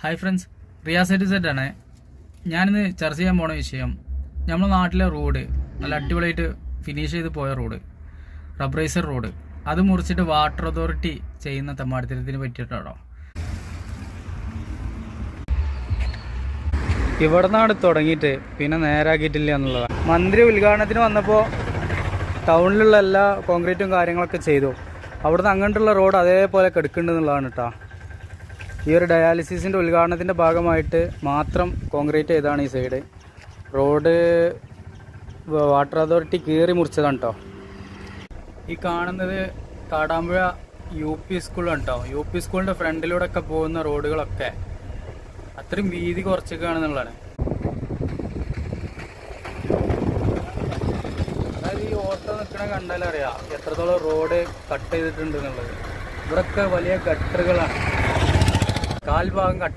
Hi friends, Riyas set ആണ്. ഞാനിന്ന് ചർച്ച ചെയ്യാൻ പോണ വിഷയം നമ്മുടെ നാട്ടിലെ റോഡ് നല്ല അടിപൊളിയായിട്ട് ഫിനിഷ് ചെയ്ത് പോയ റോഡ്, റബ്ബറൈസർ റോഡ്, അത് മുറിച്ചിട്ട് വാട്ടർ അതോറിറ്റി ചെയ്യുന്ന തെമ്മാടിത്തരത്തിന് പറ്റിയിട്ടാണോ. ഇവിടെ നിന്നാണ് തുടങ്ങിയിട്ട് പിന്നെ നേരാക്കിയിട്ടില്ല എന്നുള്ളതാണ്. മന്ത്രി ഉദ്ഘാടനത്തിന് വന്നപ്പോൾ ടൗണിലുള്ള എല്ലാ കോൺക്രീറ്റും കാര്യങ്ങളൊക്കെ ചെയ്തു. അവിടുന്ന് അങ്ങോട്ടുള്ള റോഡ് അതേപോലെ കെടുക്കുന്നുണ്ടെന്നുള്ളതാണ് കേട്ടോ. ഈ ഒരു ഡയാലിസിസിൻ്റെ ഉദ്ഘാടനത്തിൻ്റെ ഭാഗമായിട്ട് മാത്രം കോൺക്രീറ്റ് ചെയ്താണ് ഈ സൈഡ് റോഡ്. വാട്ടർ അതോറിറ്റി കീറി മുറിച്ചതാണ് കേട്ടോ. ഈ കാണുന്നത് കാടാമ്പുഴ UP സ്കൂളാണ് കേട്ടോ. UP സ്കൂളിൻ്റെ ഫ്രണ്ടിലൂടെ ഒക്കെ പോകുന്ന റോഡുകളൊക്കെ അത്രയും വീതി കുറച്ചൊക്കെയാണെന്നുള്ളതാണ്. അതായത് ഈ ഓട്ടോ നിൽക്കണ കണ്ടാലറിയാം എത്രത്തോളം റോഡ് കട്ട് ചെയ്തിട്ടുണ്ട് എന്നുള്ളത്. ഇവിടെയൊക്കെ വലിയ ഗട്ടറുകളാണ്, കാൽഭാഗം